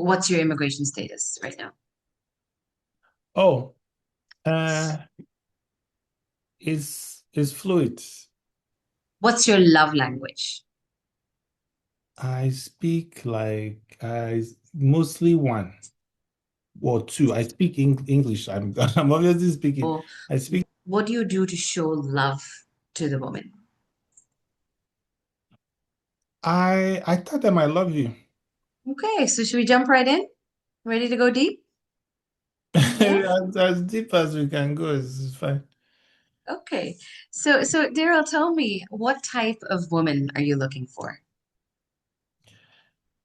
What's your immigration status right now? Oh, uh, it's fluid. What's your love language? I speak like I mostly one or two. I speak English. I'm obviously speaking. Or I speak. what do you do to show love to the woman? I tell them I love you. Okay, so should we jump right in? Ready to go deep? Yeah. As deep as we can go is fine. Okay. So Darryl, tell me, what type of woman are you looking for?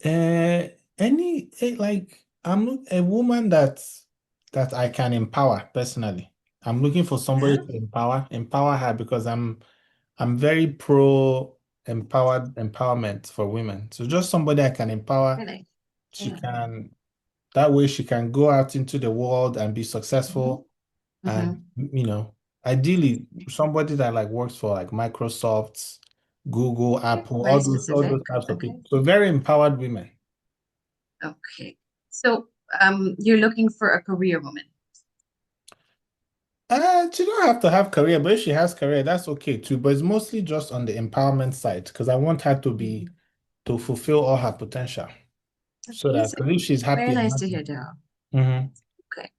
Uh, like I'm a woman that I can empower personally. I'm looking for somebody Yeah, to empower her because I'm very pro empowerment for women. So just somebody I can empower. really. She Yeah. can that way she can go out into the world and be hmm successful. hmm And ideally somebody that like works for like Microsoft, Google, Okay, Apple, very all specific. those types of Okay. people. So very empowered women. Okay. So you're looking for a career woman. She don't have to have career, but if she has career, that's okay too. But it's mostly just on the empowerment side because I want her to fulfill all her potential. So that Amazing. because if she's happy Very and nice to happy. hear, Darryl. Mhm. Okay.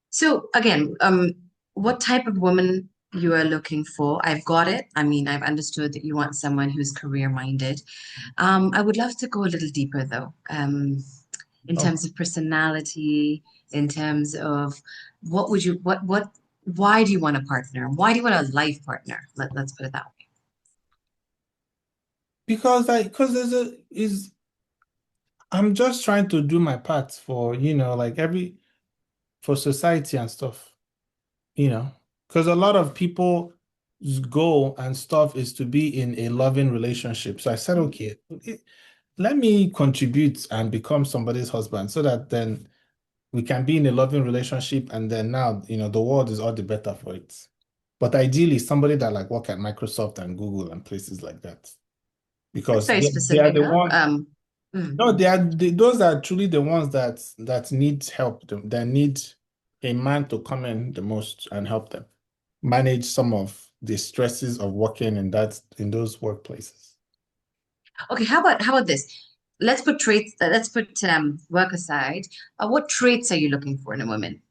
So again, what type of woman you are looking for? I've got it. I mean, I've understood that you want someone who's career minded. I would love to go a little deeper though, in Oh, terms of personality, in terms of why do you want a partner? Why do you want a life partner? Let's put it that way. because there's a is I'm just trying to do my part for, like for society and stuff, you know. Because a lot of people's goal and stuff is to be in a loving relationship. So I said, okay, let me contribute and become somebody's husband so that then we can be in a loving relationship and then now, the world is all the better for it. But ideally, somebody that like work at Microsoft and Google and places like that. That's Because very they are specific, the huh? one, Mm. no, those are truly the ones that need help, that need a man to come in the most and help them manage some of the stresses of working in those workplaces. Okay, how about this? Let's put traits. Let's put work aside. What traits are you looking for in a woman?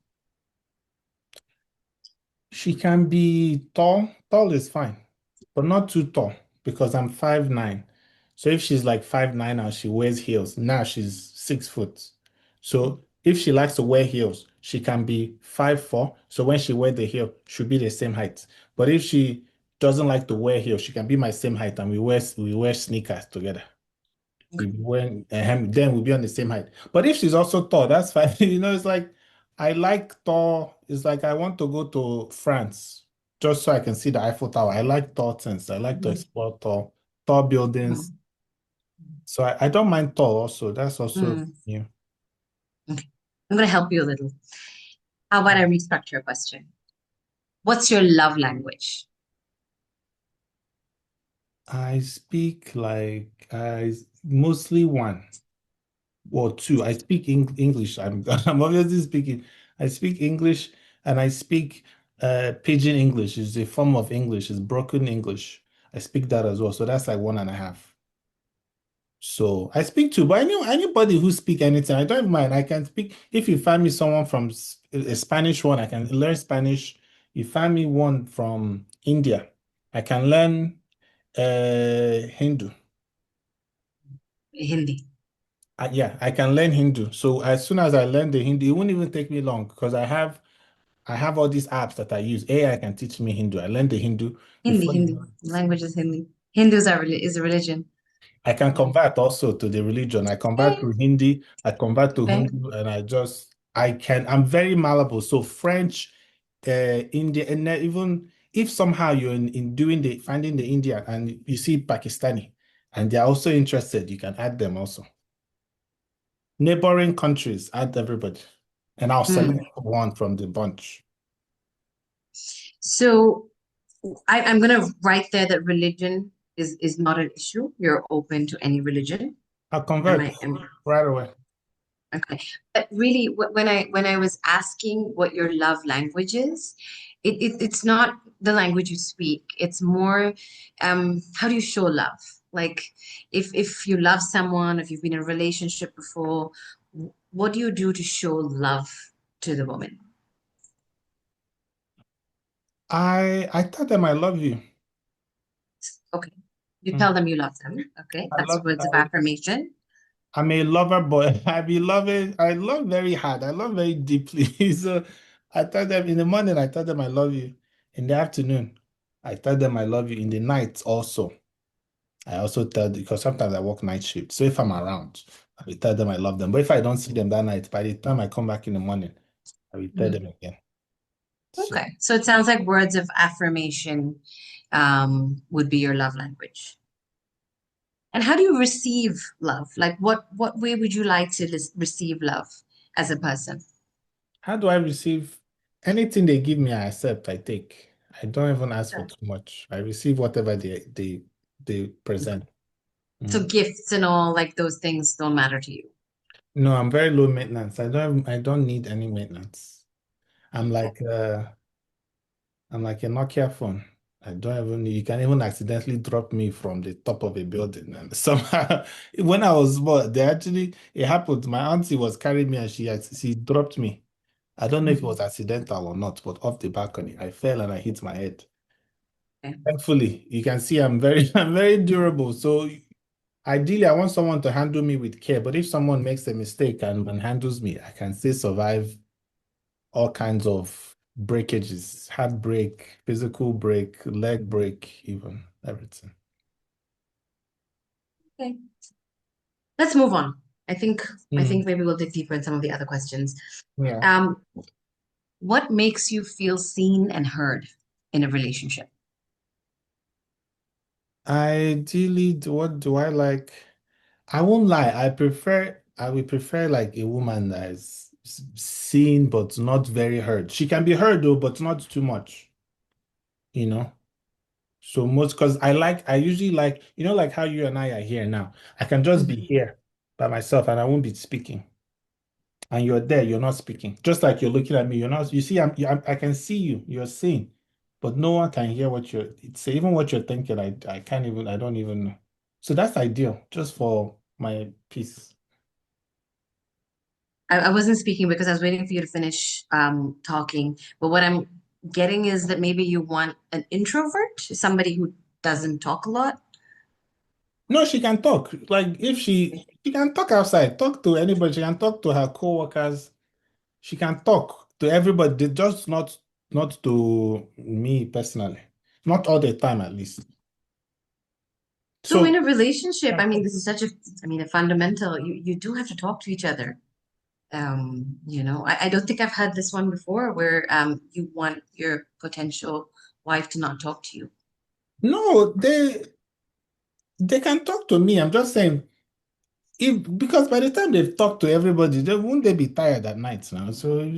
She can be tall. Tall is fine, but not too tall because I'm 5'9". So if she's like 5'9" and she wears heels, now she's 6 foot. So if she likes to wear heels, she can be 5'4". So when she wear the heel, she'll be the same height. But if she doesn't like to wear heels, she can be my same height and we wear sneakers together. Then we'll be on the same height. But if she's also tall, that's fine. It's like I like tall. It's like I want to go to France just so I can see the Eiffel Tower. I like tall things. I like to Mhm. explore tall buildings. Mhm. So I don't mind tall also. That's also Mm. new. Okay. I'm going to help you a little. How about I restructure your question? What's your love language? I speak like I mostly one or two. I speak English. I'm obviously speaking. I speak English and I speak Pidgin English. It's a form of English. It's broken English. I speak that as well. So that's like one and a half. So I speak two, but anybody who speak anything, I don't even mind. I can speak. If you find me someone from a Spanish one, I can learn Spanish. You find me one from India, I can learn Hindu. Hindi. Yeah, I can learn Hindu. So as soon as I learn the Hindu, it won't even take me long because I have all these apps that I use. AI can teach me Hindu. I learned the Hindu Hindi, before. Hindi. Language is Hindi. Hindus are is a religion. I can convert also to the religion. I convert Okay. to Hindi, I convert to Okay. Hindu, and I'm very malleable. So French, India, and then even if somehow you're in doing finding the India and you see Pakistani and they're also interested, you can add them also. Neighboring countries, add everybody. And I'll select Hmm. one from the bunch. So I'm going to write there that religion is not an issue. You're open to any religion. I'll Am convert I am right away. Okay. But really, when I was asking what your love language is, it's not the language you speak. It's more, how do you show love? Like, if you love someone, if you've been in a relationship before, what do you do to show love to the woman? I tell them I love you. Okay. You tell Mm. them you love them. Okay. I That's love words of affirmation. I'm a lover boy. I be loving I love very hard. I love very deeply. So I tell them in the morning, I tell them I love you. In the afternoon, I tell them I love you. In the night also. I also tell because sometimes I work night shift. So if I'm around, I will tell them I love them. But if I don't see them that night, by the time I come back in the morning, I will tell them Mhm. again. So Okay. So it sounds like words of affirmation, would be your love language. And how do you receive love? Like what way would you like to receive love as a person? how do I receive anything they give me, I accept, I take. I don't even ask for Okay. too much. I receive whatever they present. So Mm. gifts and all like those things don't matter to you. No, I'm very low maintenance. I don't need any maintenance. I'm Okay. like I'm like a Nokia phone. I don't even need, you can even accidentally drop me from the top of a building. And somehow when I was small, it happened. My auntie was carrying me and she dropped me. I don't know if it was accidental or not, but off the balcony. I fell and I hit my head. Okay. Thankfully, you can see I'm very I'm very durable. So ideally, I want someone to handle me with care. But if someone makes a mistake and handles me, I can still survive all kinds of breakages, heart break, physical break, leg break, even everything. Okay. Let's move on. I think I Mm, think maybe we'll dig deeper in some of the other questions. yeah. Um, what makes you feel seen and heard in a relationship? Ideally, what do I like? I won't lie. I would prefer like a woman that is seen but not very heard. She can be heard though, but not too much, you know? So most, because I usually like, like how you and I are here now. I can just be Mhm. here by myself and I won't be speaking. And you're there, you're not speaking. Just like you're looking at me, you're not, you see, I can see you, you're seeing, but no one can hear what it's even what you're thinking. I can't even, I don't even know. So that's ideal, just for my peace. I wasn't speaking because I was waiting for you to finish talking. But what I'm getting is that maybe you want an introvert, somebody who doesn't talk a lot. No, she can talk. Like if she can talk outside, talk to anybody. She can talk to her co-workers. She can talk to everybody, just not to me personally. Not all the time, at least. So in So a relationship, I mean, this is such a, I mean, a fundamental, you do have to talk to each other. I don't think I've had this one before where you want your potential wife to not talk to you. no, they can talk to me. I'm just saying if because by the time they've talked to everybody, won't they be tired at night now? So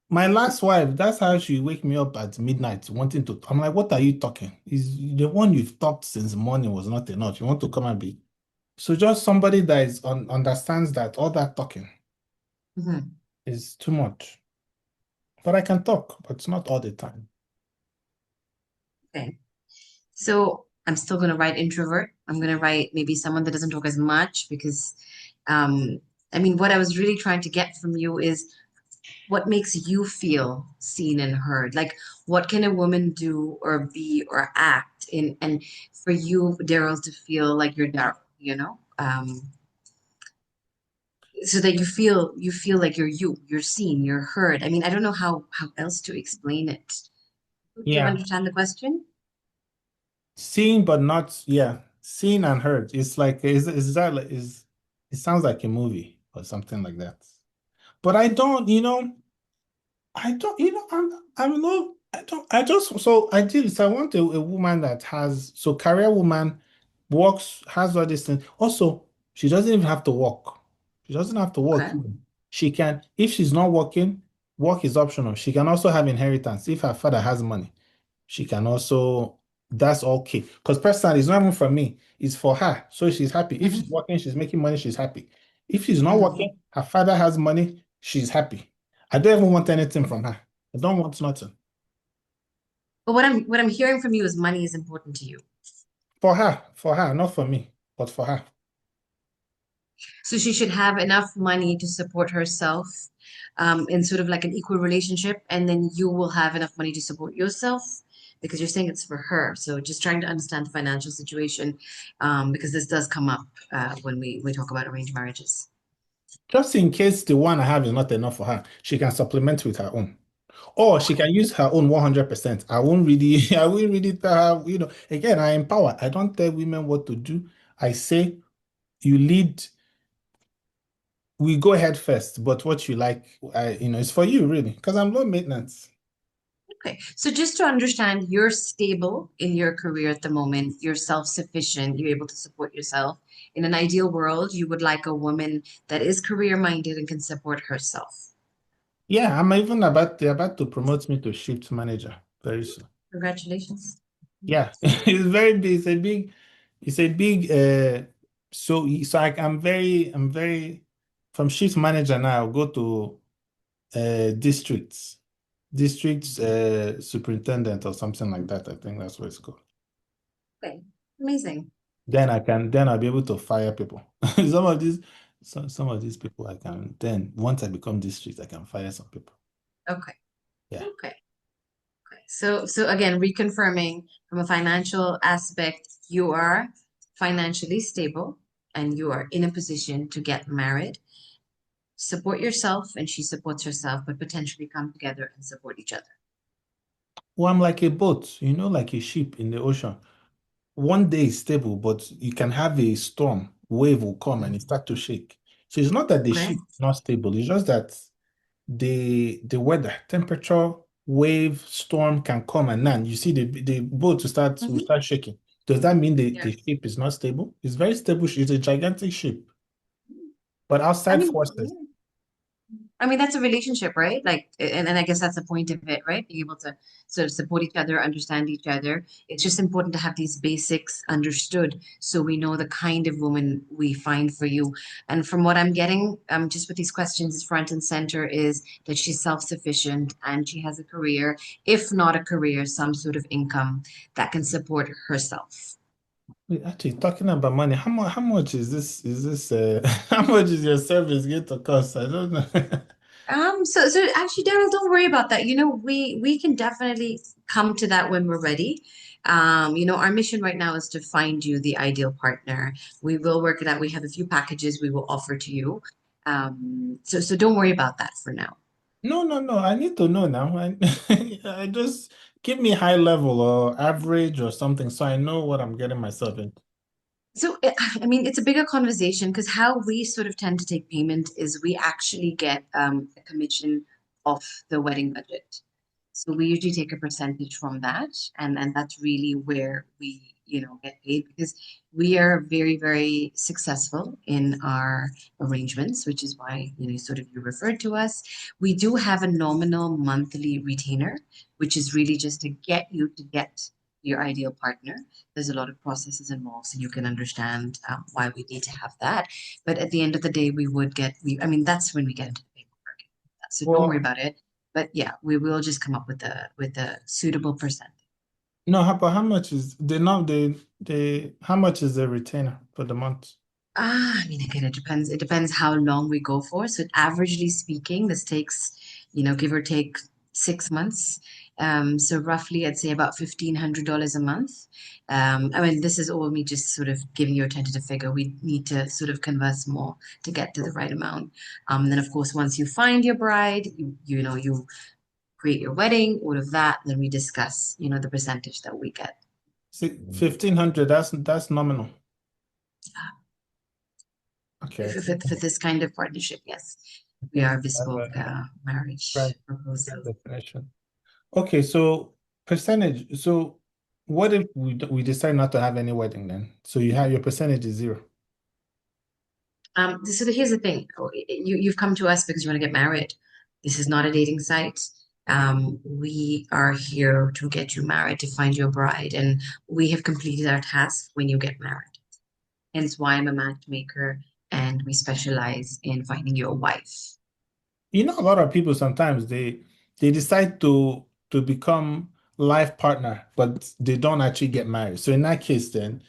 my last wife, that's how she wake me up at midnight wanting to. I'm like, what are you talking? Is the one you've talked since morning was not enough. You want to come and be. So just somebody that understands that all that talking Mhm. is too much. But I can talk, but it's not all the time. Okay. So I'm still going to write introvert. I'm going to write maybe someone that doesn't talk as much because, um, I mean, what I was really trying to get from you is what makes you feel seen and heard? Like, what can a woman do or be or act in, and for you, Daryl, to feel like you're Daryl, so that you feel like you're seen, you're heard. I mean, I don't know how else to explain it. Do you Yeah. understand the question? Seen but not, yeah. Seen and heard. It's like is that like is it sounds like a movie or something like that. But I don't, I'm no, I don't, I just, so I did, so I want a woman that has, so career woman works, has all these things. Also, she doesn't even have to work. She doesn't have to work. Okay. She can, if she's not working, work is optional. She can also have inheritance. If her father has money, she can also that's okay. Because personally, it's not even for me, it's for her. So she's happy. If she's Hmm. working, she's making money, she's happy. If she's not Hmm. working, her father has money, she's happy. I don't even want anything from her. I don't want nothing. But what I'm hearing from you is money is important to you. For her, not for me, but for her. So she should have enough money to support herself, in sort of like an equal relationship, and then you will have enough money to support yourself because you're saying it's for her. So just trying to understand the financial situation, because this does come up when we talk about arranged marriages. Just in case the one I have is not enough for her, she can supplement with her own. Or she can use her own 100%. I won't really, I won't really tell her, again, I empower. I don't tell women what to do. I say, you lead, we go ahead first, but what you like, it's for you really, because I'm low maintenance. Okay, so just to understand, you're stable in your career at the moment, you're self-sufficient, you're able to support yourself. In an ideal world, you would like a woman that is career-minded and can support herself. Yeah, they're about to promote me to shift manager very soon. Congratulations. Yeah, it's very big. It's a big, so I'm very, from shift manager now, I'll go to districts superintendent or something like that. I think that's what it's called. Okay, amazing. Then I'll be able to fire people. Some of these, some of these people I can, then once I become district, I can fire some people. Okay, Yeah. okay. So again, reconfirming from a financial aspect, you are financially stable and you are in a position to get married, support yourself, and she supports herself, but potentially come together and support each other. Well, I'm like a boat, like a ship in the ocean. One day is stable, but you can have a storm, wave will come and it start to shake. So it's not that the Okay. ship is not stable, it's just that the weather, temperature, wave, storm can come and then you see the boat will Hmm. start shaking. Does that mean the Yes. ship is not stable? It's very stable. It's a gigantic ship, but I outside mean, forces. I mean, that's a relationship, right? Like, and I guess that's the point of it, right? Being able to sort of support each other, understand each other. It's just important to have these basics understood so we know the kind of woman we find for you. And from what I'm getting, just with these questions, front and center is that she's self-sufficient and she has a career, if not a career, some sort of income that can support herself. Wait, actually, talking about money, how much how much is your service going to cost? I don't know. So actually, Darryl, don't worry about that. We can definitely come to that when we're ready. Our mission right now is to find you the ideal partner. We will work it out. We have a few packages we will offer to you. So don't worry about that for now. No, no, no. I need to know now. I just give me high level or average or something so I know what I'm getting myself into. So, I mean, it's a bigger conversation because how we sort of tend to take payment is we actually get a commission of the wedding budget. So we usually take a percentage from that, and that's really where we, get paid because we are very, very successful in our arrangements, which is why, sort of you referred to us. We do have a nominal monthly retainer, which is really just to get you to get your ideal partner. There's a lot of processes involved, so you can understand why we need to have that. But at the end of the day, I mean, that's when we get into the paperwork. So don't worry Well, about it. But yeah, we will just come up with a suitable percent. no, but how much is the how much is the retainer for the month? I mean, again, it depends. It depends how long we go for. So averagely speaking, this takes, give or take 6 months. So roughly, I'd say about $1,500 a month. I mean, this is all me just sort of giving you a tentative figure. We need to sort of converse more to get to the right amount. Then, of course, once you find your bride, you create your wedding, all of that, then we discuss, the percentage that we get. 1,500, that's nominal. Okay. For this kind of partnership, yes. We Okay. are bespoke Right. marriage proposal. Definition. Okay, so percentage. So what if we decide not to have any wedding then? So you have your percentage is zero. So here's the thing. You've come to us because you want to get married. This is not a dating site. We are here to get you married, to find your bride, and we have completed our task when you get married. Hence why I'm a matchmaker and we specialize in finding you a wife. You know, a lot of people sometimes they decide to become life partner, but they don't actually get married. So in that case, then,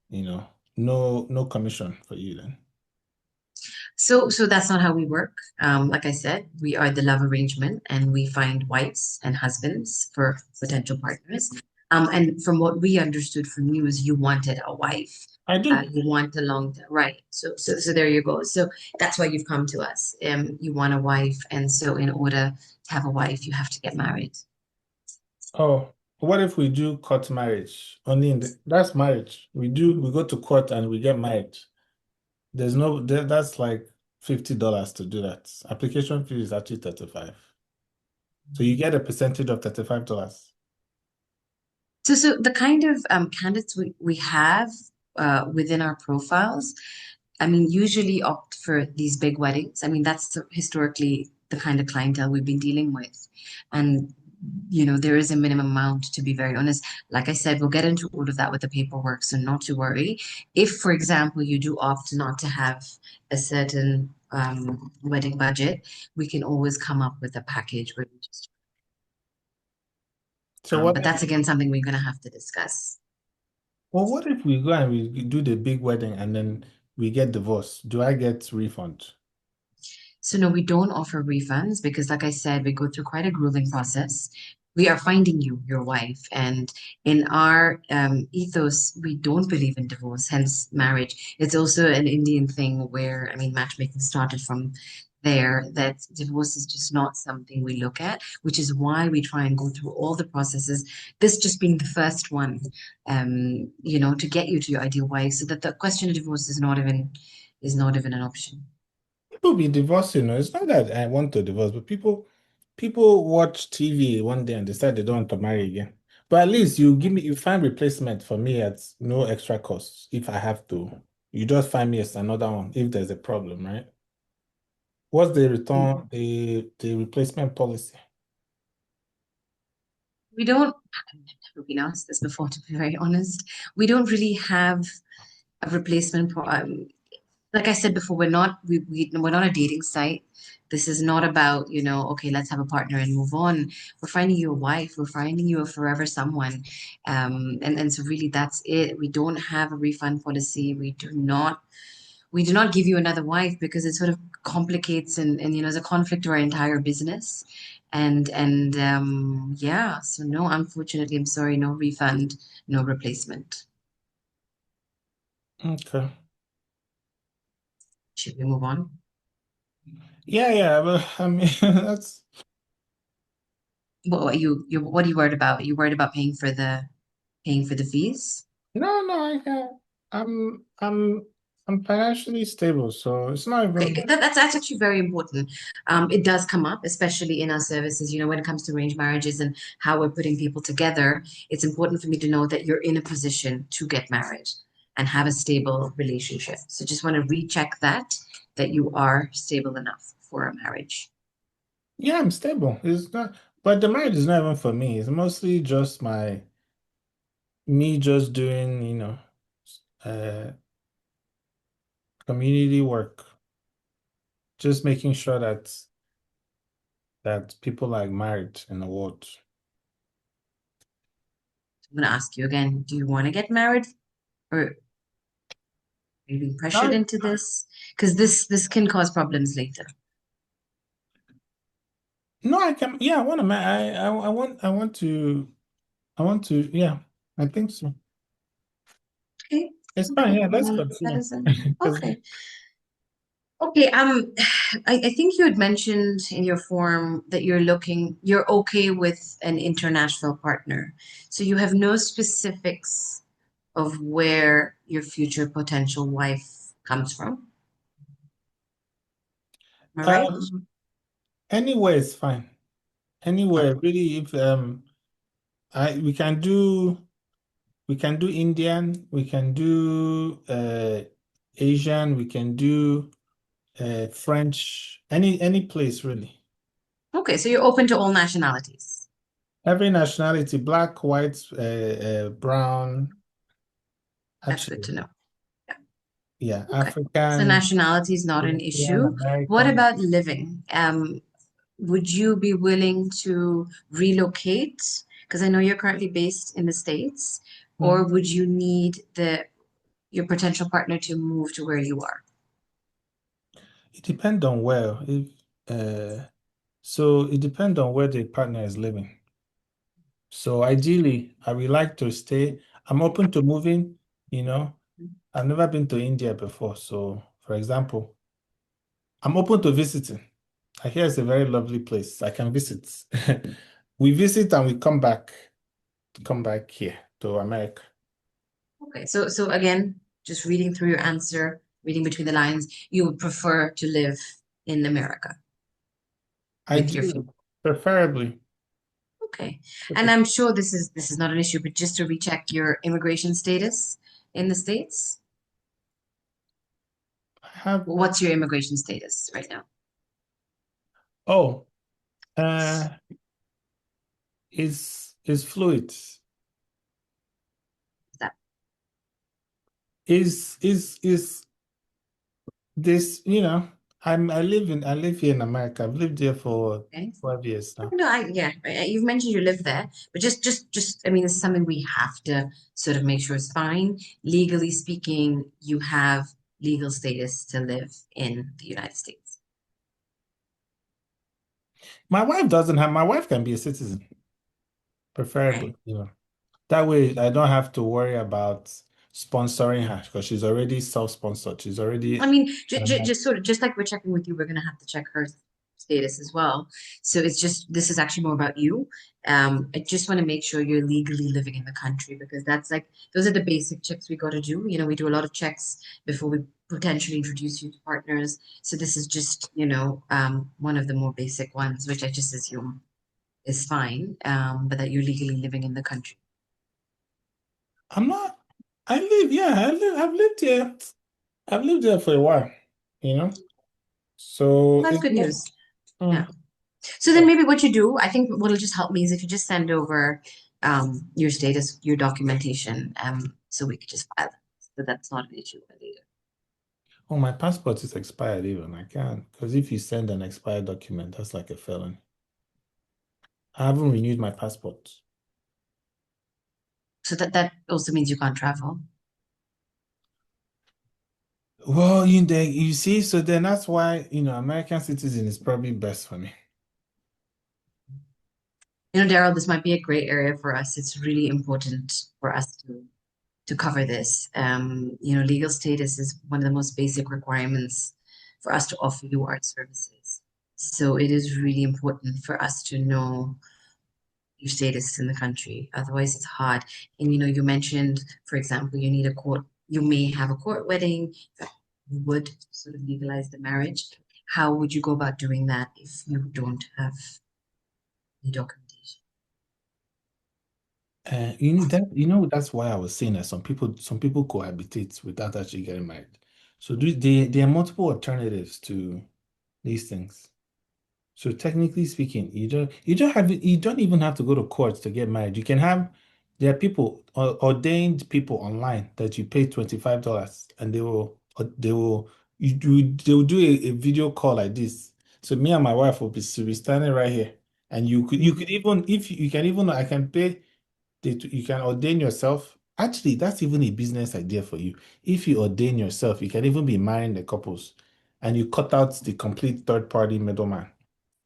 no commission for you then. So that's not how we work. Like I said, we are the love arrangement and we find wives and husbands for potential partners. And from what we understood from you is you wanted a wife. I do. You want a long term, right? So there you go. So that's why you've come to us. You want a wife, and so in order to have a wife, you have to get married. Oh, what if we do court marriage? That's marriage. We go to court and we get married. That's like $50 to do that. Application fee is actually 35. So you get a percentage of $35. So the kind of candidates we have within our profiles, I mean, usually opt for these big weddings. I mean, that's historically the kind of clientele we've been dealing with. And, there is a minimum amount, to be very honest. Like I said, we'll get into all of that with the paperwork, so not to worry. If, for example, you do opt not to have a certain wedding budget, we can always come up with a package where we just, So what but if that's again something we're going to have to discuss. well, what if we go and we do the big wedding and then we get divorced? Do I get refund? So no, we don't offer refunds because, like I said, we go through quite a grueling process. We are finding you your wife, and in our ethos, we don't believe in divorce, hence marriage. It's also an Indian thing where, I mean, matchmaking started from there, that divorce is just not something we look at, which is why we try and go through all the processes, this just being the first one, to get you to your ideal wife, so that the question of divorce is not even an option. People be divorcing. It's not that I want to divorce, but people watch TV one day and decide they don't want to marry again. But at least you find replacement for me at no extra cost if I have to. You just find me as another one if there's a problem, right? What's the return, the replacement policy? We don't, I've never been asked this before, to be very honest. We don't really have a replacement for, like I said before, we're not a dating site. This is not about, okay, let's have a partner and move on. We're finding you a wife. We're finding you a forever someone. And so really that's it. We don't have a refund policy. We do not give you another wife because it sort of complicates and is a conflict to our entire business. And yeah, so no, unfortunately, I'm sorry, no refund, no replacement. Okay. Should we move on? Yeah, yeah, but I mean that's What are you worried about? Are you worried about paying for the fees? no, no, I'm financially stable, so it's not Okay, even. that's actually very important. It does come up, especially in our services, when it comes to arranged marriages and how we're putting people together. It's important for me to know that you're in a position to get married and have a stable relationship. So just want to recheck that you are stable enough for a marriage. Yeah, I'm stable. It's not, but the marriage is not even for me. It's mostly just me just doing, uh, community work, just making sure that people are married in the world. I'm going to ask you again, do you want to get married or are you being pressured No, into this? Because this can cause problems later. no, I can. Yeah, I want to. Yeah, I think so. Okay. It's fine. Okay. Yeah, let's That continue. isn't Because okay. Okay, I think you had mentioned in your form that you're okay with an international partner. So you have no specifics of where your future potential wife comes from. Am I right? anywhere is fine. Okay. Anywhere, really. If I we can do Indian, we can do Asian, we can do French, any place really. Okay, so you're open to all nationalities. Every nationality, black, white, brown, That's good actually, to know. Yeah. yeah, Okay. So African, nationality is not an European, issue. What American. about living? Would you be willing to relocate? Because I know you're currently based in the States, or Mhm. would you need the your potential partner to move to where you are? It depends on where. If so, it depends on where the partner is living. So ideally, I would like to stay. I'm open to moving, you know. I've never been to India before. So, for example, I'm open to visiting. I hear it's a very lovely place. I can visit. We visit and we come back here to America. Okay, so again, just reading through your answer, reading between the lines, you would prefer to live in America with your Ideally, family. preferably. Okay. And I'm sure this is not an issue, but just to recheck your immigration status in the States. I have, What's your immigration status right now? oh, uh, is fluid. Is that Is this, I live here in America. I've lived here for okay? 12 years now. No, yeah, you've mentioned you live there, but I mean, it's something we have to sort of make sure is fine. Legally speaking, you have legal status to live in the United States. My wife can be a citizen, Okay. preferably, That way I don't have to worry about sponsoring her because she's already self-sponsored. She's I already mean, an American. just sort of just like we're checking with you, we're gonna have to check her status as well. So it's just this is actually more about you. I just want to make sure you're legally living in the country because that's like those are the basic checks we got to do. You know, we do a lot of checks before we potentially introduce you to partners. So this is just, one of the more basic ones, which I just assume is fine. But that you're legally living in the country. I'm not, I've lived here for a while, you know? So That's it's good not, news. Yeah. mm, So then so maybe what you do, I think what'll just help me is if you just send over your status, your documentation, so we could just file it. So that's not an issue later. oh, my passport is expired even. I can't, because if you send an expired document, that's like a felony. I haven't renewed my passport. So that also means you can't travel. Well, you see, so then that's why, American citizen is probably best for me. You know, Darryl, this might be a great area for us. It's really important for us to cover this. Legal status is one of the most basic requirements for us to offer you art services. So it is really important for us to know your status in the country. Otherwise, it's hard. And you mentioned, for example, you need a court, you may have a court wedding that would sort of legalize the marriage. How would you go about doing that if you don't have the documentation? That's why I was saying that some people cohabitate without actually getting married. So there are multiple alternatives to these things. So technically speaking, you don't even have to go to court to get married. There are people, ordained people online that you pay $25 and they will do a video call like this. So me and my wife will be standing right here. And you could even, if you can even, I can pay, you can ordain yourself. Actually, that's even a business idea for you. If you ordain yourself, you can even be marrying the couples and you cut out the complete third party middleman.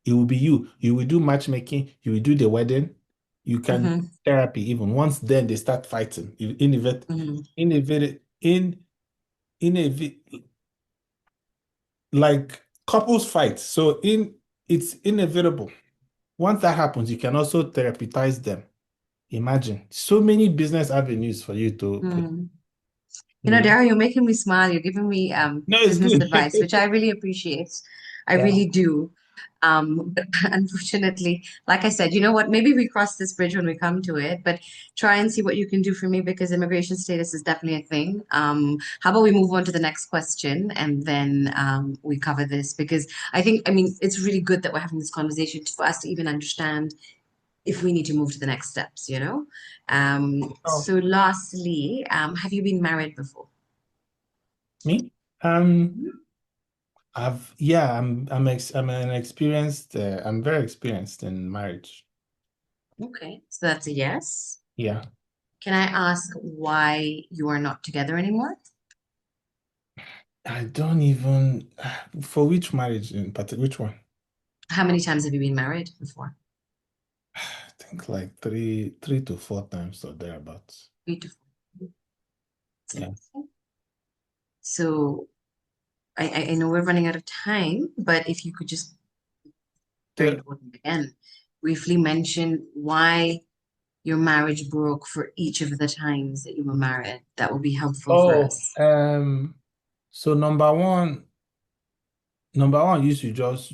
It will be you. You will do matchmaking. You will do the wedding. You can do Mm-hmm, therapy even. Once then they start fighting. mm-hmm, Innovate, innovate, like couples fight. It's inevitable. Once that happens, you can also therapize them. Imagine so many business avenues for you to put. mm. You know? Darryl, you're making me smile. You're giving me No, it's business good. advice, which I really appreciate. I Yeah. really do. But unfortunately, like I said, you know what? Maybe we cross this bridge when we come to it, but try and see what you can do for me because immigration status is definitely a thing. How about we move on to the next question and then we cover this because I mean, it's really good that we're having this conversation for us to even understand if we need to move to the next steps, you know? Oh, So lastly, have you been married before? me? Um, yeah, I'm an experienced, I'm very experienced in marriage. Okay, so that's a yes. Yeah. Can I ask why you are not together anymore? I don't even, for which marriage in particular, which one? How many times have you been married before? I think like three to four times or thereabouts. 3 to 4. That's Yeah. amazing. So I know we're running out of time, but if you could just, very The, important again, briefly mention why your marriage broke for each of the times that you were married, that would be helpful for oh, us. so number one used to just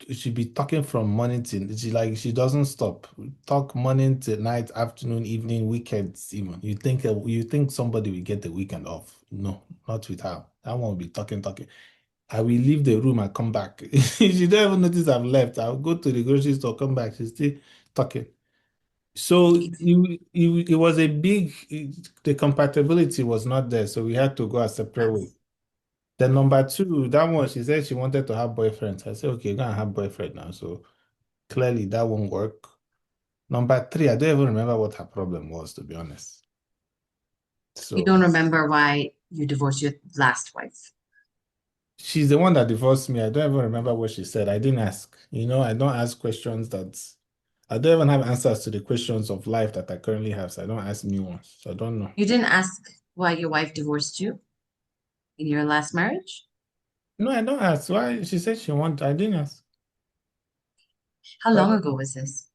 she be talking from morning till she doesn't stop. Talk morning to night, afternoon, evening, weekends even. You think somebody will get the weekend off. No, not with her. That one will be talking, talking. I will leave the room and come back. She don't even notice I've left. I'll go to the grocery store, come back. She's still talking. So it was the compatibility was not there. So we had to go a separate way. Then number two, that one, she said she wanted to have boyfriends. I said, okay, go and have boyfriend now. So clearly that won't work. Number three, I don't even remember what her problem was, to be honest. You So don't remember why you divorced your last wife. she's the one that divorced me. I don't even remember what she said. I didn't ask. I don't ask questions I don't even have answers to the questions of life that I currently have. So I don't ask new ones. So I don't know. You didn't ask why your wife divorced you in your last marriage? No, I don't ask. Why? She said she want. I didn't ask. How So long ago was this?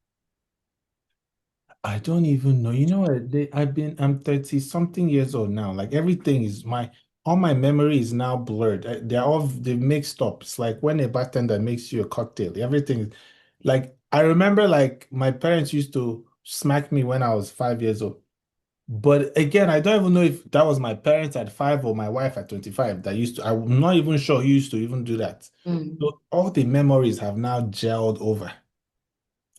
I don't even know. You know what? I'm 30 something years old now. Like everything is all my memory is now blurred. They've mixed up. It's like when a bartender makes you a cocktail. Everything, like I remember like my parents used to smack me when I was 5 years old. But again, I don't even know if that was my parents at 5 or my wife at 25 that used to, I'm not even sure who used to even do that. Mm. So all the memories have now gelled over.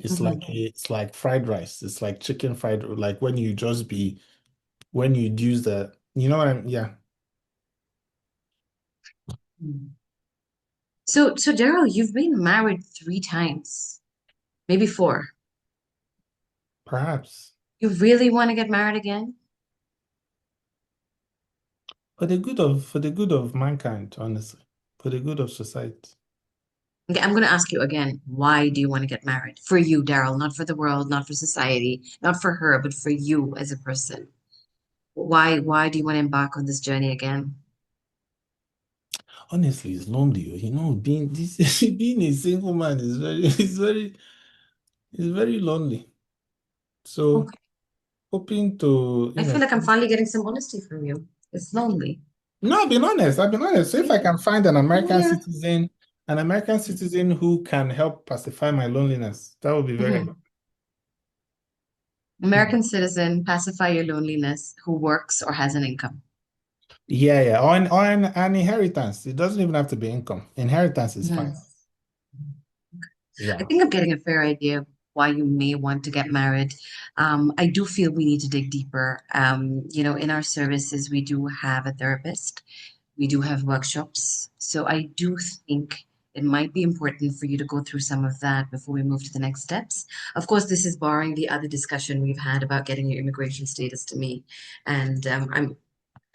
Mhm. It's like fried rice. It's like chicken fried, like when you use you know what yeah, Mm. So Darryl, you've been married 3 times, maybe 4. perhaps You really want to get married again? for the good of mankind, honestly, for the good of society. Okay, I'm going to ask you again, why do you want to get married? For you, Darryl, not for the world, not for society, not for her, but for you as a person. Why do you want to embark on this journey again? Honestly, it's lonely. Being this being a single man is it's very lonely. So Okay. hoping to, I feel like I'm finally getting some honesty from you. It's lonely. no, I've been honest. I've been honest. So if I can find Yeah. An American citizen who can help pacify my loneliness, that would be very Mhm. American citizen, pacify your loneliness, who works or has an income. yeah, yeah. An inheritance. It doesn't even have to be income. Inheritance is fine. Mhm. I Yeah. think I'm getting a fair idea of why you may want to get married. I do feel we need to dig deeper. In our services, we do have a therapist, we do have workshops. So I do think it might be important for you to go through some of that before we move to the next steps. Of course, this is barring the other discussion we've had about getting your immigration status to me. And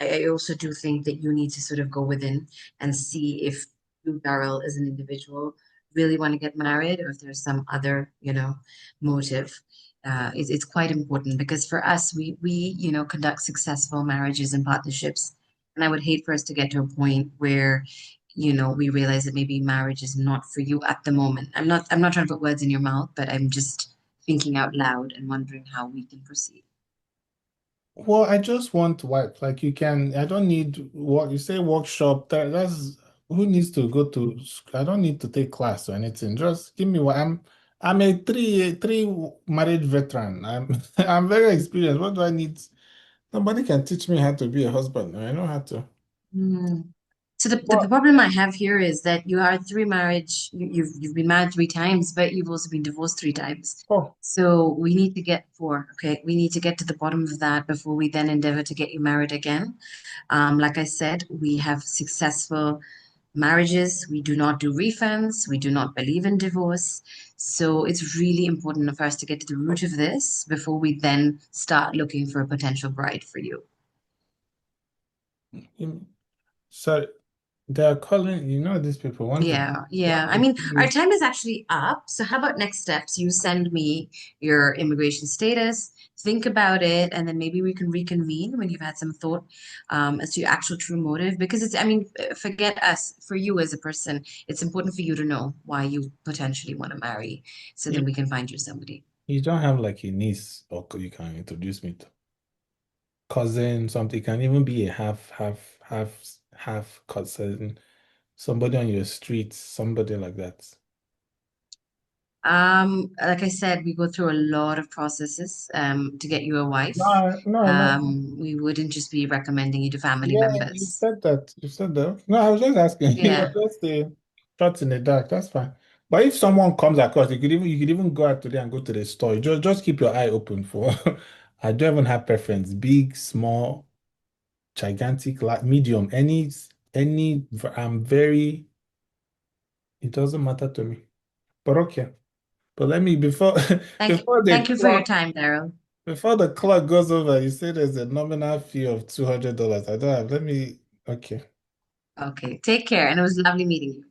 I also do think that you need to sort of go within and see if you, Darryl, as an individual, really want to get married or if there's some other, motive. It's quite important because for us, we conduct successful marriages and partnerships. And I would hate for us to get to a point where, we realize that maybe marriage is not for you at the moment. I'm not trying to put words in your mouth, but I'm just thinking out loud and wondering how we can proceed. Well, I just want wife. Like I don't need what you say workshop. That's who needs to go to I don't need to take class or anything. Just give me what I'm a three married veteran. I'm I'm very experienced. What do I need? Nobody can teach me how to be a husband. I know how to. Hmm. So the But problem I have here is that you are three marriage, you've been married three times, but you've also been divorced three times. oh, So we need to get four, okay? We need to get to the bottom of that before we then endeavor to get you married again. Like I said, we have successful marriages. We do not do refunds. We do not believe in divorce. So it's really important for us to get to the root of this before we then start looking for a potential bride for you. so they're calling. You know these people Yeah, yeah. want I to mean, our see. time is actually up. So how about next steps? You send me your immigration status, think about it, and then maybe we can reconvene when you've had some thought as to your actual true motive. Because it's, I mean, forget us, for you as a person, it's important for you to know why you potentially want to marry, so then You, we can find you somebody. you don't have like a niece or you can introduce me to cousin, something. It can even be a half cousin, somebody on your street, somebody like that. Like I said, we go through a lot of processes to get you a wife. No, no, no. We wouldn't just be recommending you to family Yeah, you members. said that. You said that. No, I was just asking. You Yeah. were just a shot in the dark. That's fine. But if someone comes across, you could even go out today and go to the store. Just keep your eye open for. I don't even have preference. Big, small, gigantic, medium. Any. I'm very. It doesn't matter to me. But okay. But let me before before the Thank you for your clock time, Darryl. before the clock goes over, you say there's a nominal fee of $200. I don't have. Let me. Okay. Okay, take care, and it was lovely meeting you.